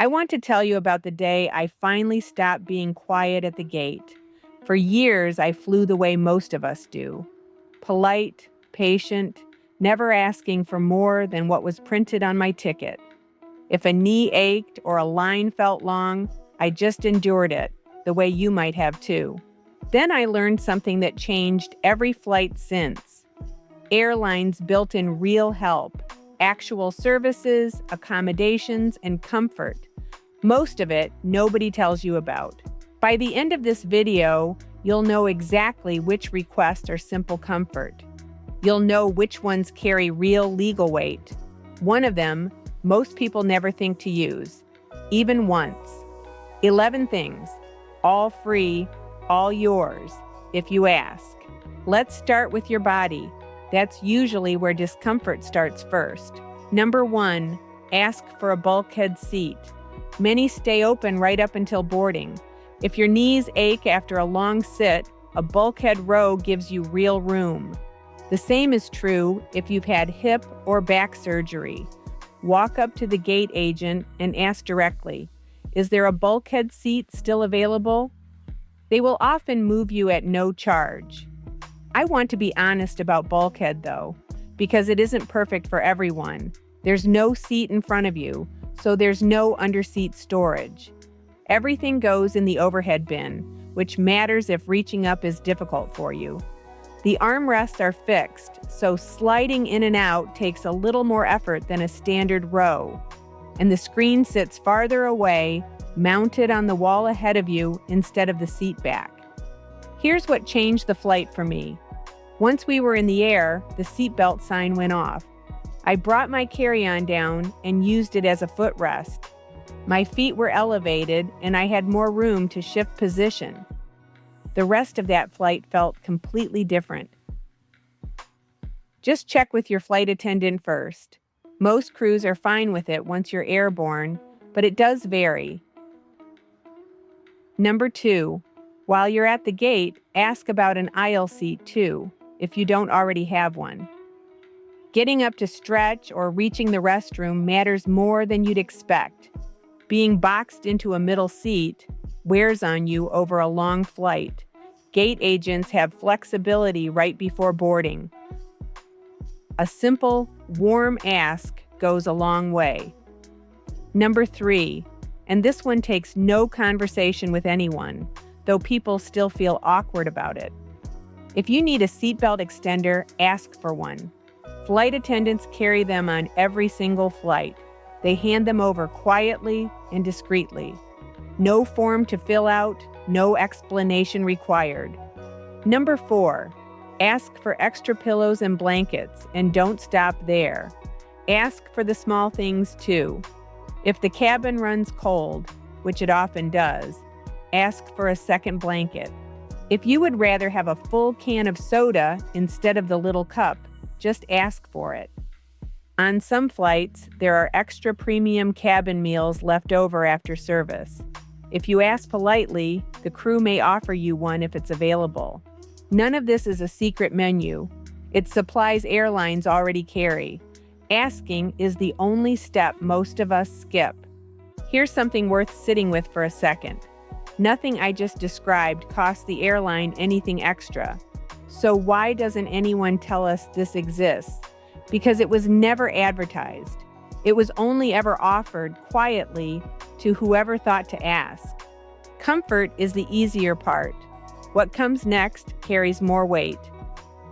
I want to tell you about the day I finally stopped being quiet at the gate. For years, I flew the way most of us do. Polite, patient, never asking for more than what was printed on my ticket. If a knee ached or a line felt long, I just endured it, the way you might have too. Then I learned something that changed every flight since. Airlines built in real help, actual services, accommodations, and comfort. Most of it nobody tells you about. By the end of this video, you'll know exactly which requests are simple comfort. You'll know which ones carry real legal weight. One of them, most people never think to use, even once. 11 things, all free, all yours, if you ask. Let's start with your body. That's usually where discomfort starts first. Number 1, ask for a bulkhead seat. Many stay open right up until boarding. If your knees ache after a long sit, a bulkhead row gives you real room. The same is true if you've had hip or back surgery. Walk up to the gate agent and ask directly, "Is there a bulkhead seat still available?" They will often move you at no charge. I want to be honest about bulkhead though, because it isn't perfect for everyone. There's no seat in front of you, so there's no underseat storage. Everything goes in the overhead bin, which matters if reaching up is difficult for you. The armrests are fixed, so sliding in and out takes a little more effort than a standard row. And the screen sits farther away, mounted on the wall ahead of you instead of the seat back. Here's what changed the flight for me. Once we were in the air, the seatbelt sign went off. I brought my carry-on down and used it as a footrest. My feet were elevated and I had more room to shift position. The rest of that flight felt completely different. Just check with your flight attendant first. Most crews are fine with it once you're airborne, but it does vary. Number 2, while you're at the gate, ask about an aisle seat too, if you don't already have one. Getting up to stretch or reaching the restroom matters more than you'd expect. Being boxed into a middle seat wears on you over a long flight. Gate agents have flexibility right before boarding. A simple, warm ask goes a long way. Number 3, and this one takes no conversation with anyone, though people still feel awkward about it. If you need a seatbelt extender, ask for one. Flight attendants carry them on every single flight. They hand them over quietly and discreetly. No form to fill out, no explanation required. Number 4, ask for extra pillows and blankets, and don't stop there. Ask for the small things too. If the cabin runs cold, which it often does, ask for a second blanket. If you would rather have a full can of soda instead of the little cup, just ask for it. On some flights, there are extra premium cabin meals left over after service. If you ask politely, the crew may offer you one if it's available. None of this is a secret menu. It's supplies airlines already carry. Asking is the only step most of us skip. Here's something worth sitting with for a second. Nothing I just described costs the airline anything extra. So why doesn't anyone tell us this exists? Because it was never advertised. It was only ever offered quietly to whoever thought to ask. Comfort is the easier part. What comes next carries more weight.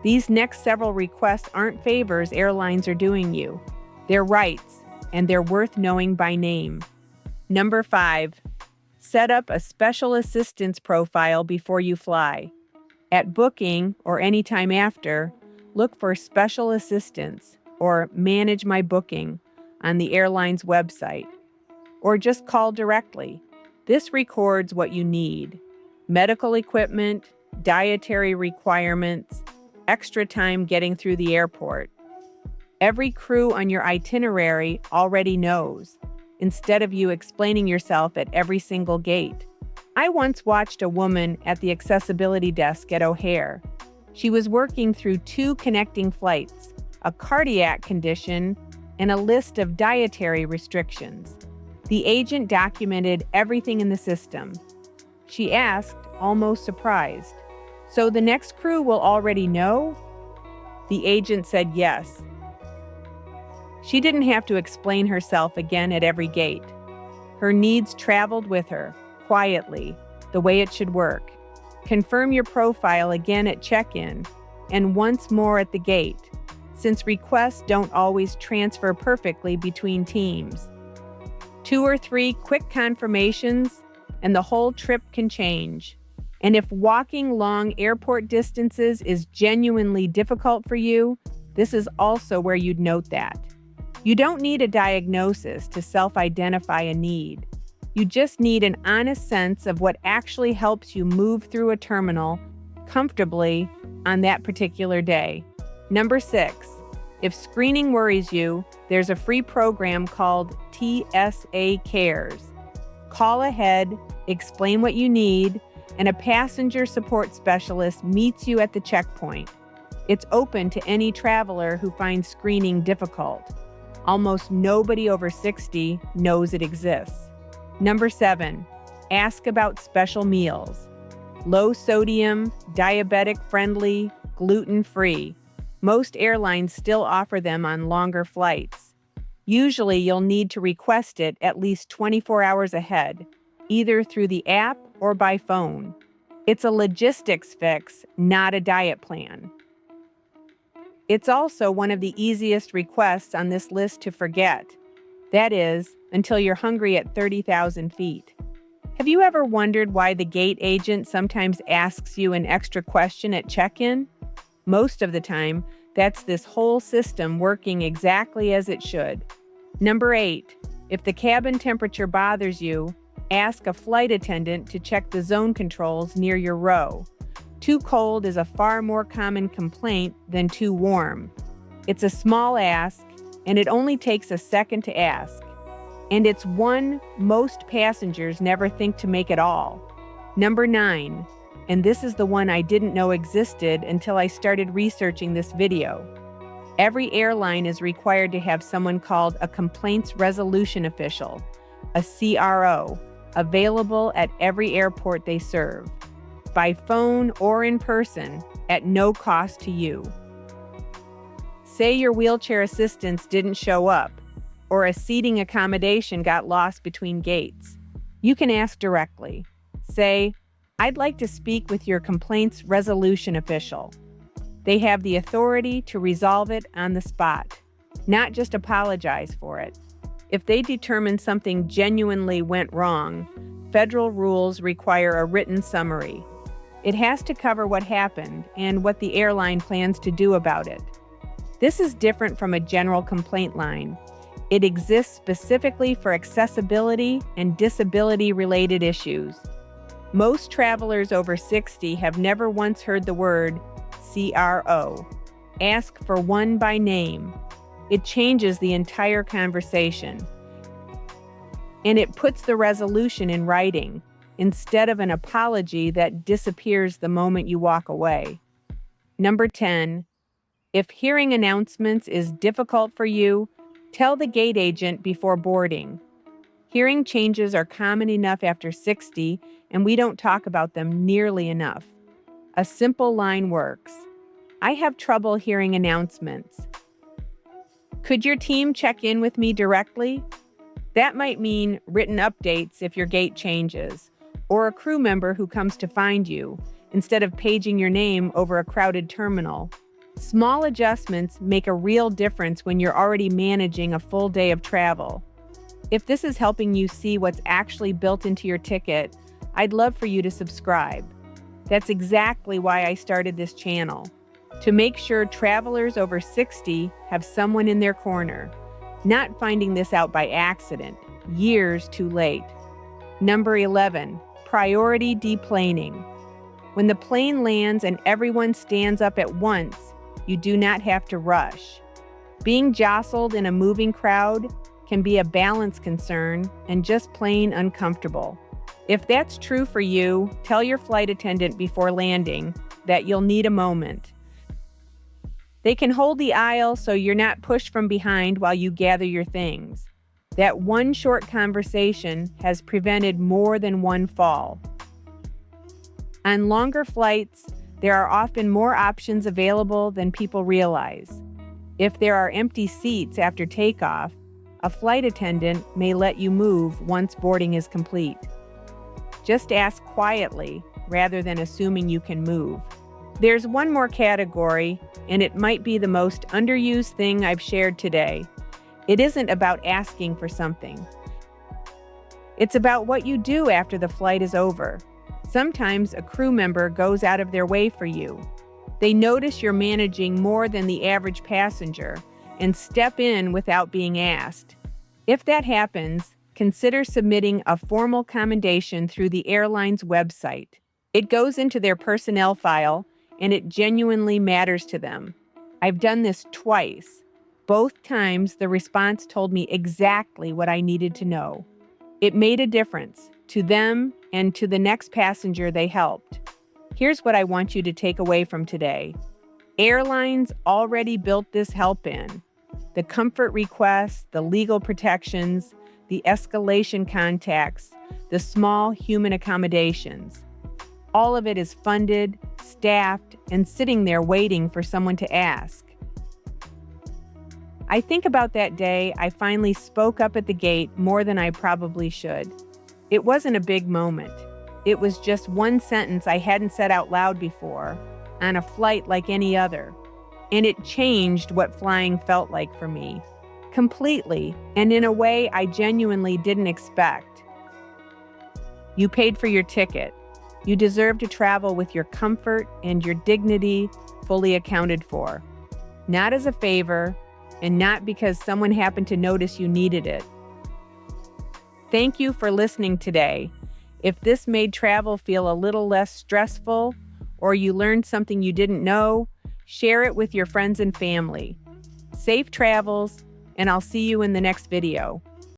These next several requests aren't favors airlines are doing you. They're rights, and they're worth knowing by name. Number 5, set up a special assistance profile before you fly. At booking or any time after, look for special assistance or manage my booking on the airline's website, or just call directly. This records what you need: medical equipment, dietary requirements, extra time getting through the airport. Every crew on your itinerary already knows, instead of you explaining yourself at every single gate. I once watched a woman at the accessibility desk at O'Hare. She was working through 2 connecting flights, a cardiac condition, and a list of dietary restrictions. The agent documented everything in the system. She asked, almost surprised, "So the next crew will already know?" The agent said yes. She didn't have to explain herself again at every gate. Her needs traveled with her, quietly, the way it should work. Confirm your profile again at check-in, and once more at the gate, since requests don't always transfer perfectly between teams. 2 or 3 quick confirmations, and the whole trip can change. And if walking long airport distances is genuinely difficult for you, this is also where you'd note that. You don't need a diagnosis to self-identify a need. You just need an honest sense of what actually helps you move through a terminal comfortably on that particular day. Number 6, if screening worries you, there's a free program called TSA Cares. Call ahead, explain what you need, and a passenger support specialist meets you at the checkpoint. It's open to any traveler who finds screening difficult. Almost nobody over 60 knows it exists. Number 7, ask about special meals. Low sodium, diabetic friendly, gluten-free. Most airlines still offer them on longer flights. Usually you'll need to request it at least 24 hours ahead, either through the app or by phone. It's a logistics fix, not a diet plan. It's also one of the easiest requests on this list to forget. That is, until you're hungry at 30,000 feet. Have you ever wondered why the gate agent sometimes asks you an extra question at check-in? Most of the time, that's this whole system working exactly as it should. Number 8, if the cabin temperature bothers you, ask a flight attendant to check the zone controls near your row. Too cold is a far more common complaint than too warm. It's a small ask, and it only takes a second to ask. And it's one most passengers never think to make at all. Number 9, and this is the one I didn't know existed until I started researching this video. Every airline is required to have someone called a complaints resolution official, a CRO, available at every airport they serve, by phone or in person, at no cost to you. Say your wheelchair assistance didn't show up, or a seating accommodation got lost between gates. You can ask directly. Say, "I'd like to speak with your complaints resolution official." They have the authority to resolve it on the spot, not just apologize for it. If they determine something genuinely went wrong, federal rules require a written summary. It has to cover what happened and what the airline plans to do about it. This is different from a general complaint line. It exists specifically for accessibility and disability-related issues. Most travelers over 60 have never once heard the word CRO. Ask for one by name. It changes the entire conversation. And it puts the resolution in writing, instead of an apology that disappears the moment you walk away. Number 10, if hearing announcements is difficult for you, tell the gate agent before boarding. Hearing changes are common enough after 60, and we don't talk about them nearly enough. A simple line works. "I have trouble hearing announcements. Could your team check in with me directly?" That might mean written updates if your gate changes, or a crew member who comes to find you, instead of paging your name over a crowded terminal. Small adjustments make a real difference when you're already managing a full day of travel. If this is helping you see what's actually built into your ticket, I'd love for you to subscribe. That's exactly why I started this channel, to make sure travelers over 60 have someone in their corner, not finding this out by accident, years too late. Number 11, priority deplaning. When the plane lands and everyone stands up at once, you do not have to rush. Being jostled in a moving crowd can be a balance concern and just plain uncomfortable. If that's true for you, tell your flight attendant before landing that you'll need a moment. They can hold the aisle so you're not pushed from behind while you gather your things. That one short conversation has prevented more than one fall. On longer flights, there are often more options available than people realize. If there are empty seats after takeoff, a flight attendant may let you move once boarding is complete. Just ask quietly rather than assuming you can move. There's one more category, and it might be the most underused thing I've shared today. It isn't about asking for something. It's about what you do after the flight is over. Sometimes a crew member goes out of their way for you. They notice you're managing more than the average passenger and step in without being asked. If that happens, consider submitting a formal commendation through the airline's website. It goes into their personnel file, and it genuinely matters to them. I've done this twice. Both times, the response told me exactly what I needed to know. It made a difference to them and to the next passenger they helped. Here's what I want you to take away from today. Airlines already built this help in. The comfort requests, the legal protections, the escalation contacts, the small human accommodations. All of it is funded, staffed, and sitting there waiting for someone to ask. I think about that day I finally spoke up at the gate more than I probably should. It wasn't a big moment. It was just one sentence I hadn't said out loud before, on a flight like any other. And it changed what flying felt like for me. Completely, and in a way I genuinely didn't expect. You paid for your ticket. You deserve to travel with your comfort and your dignity fully accounted for. Not as a favor, and not because someone happened to notice you needed it. Thank you for listening today. If this made travel feel a little less stressful, or you learned something you didn't know, share it with your friends and family. Safe travels, and I'll see you in the next video.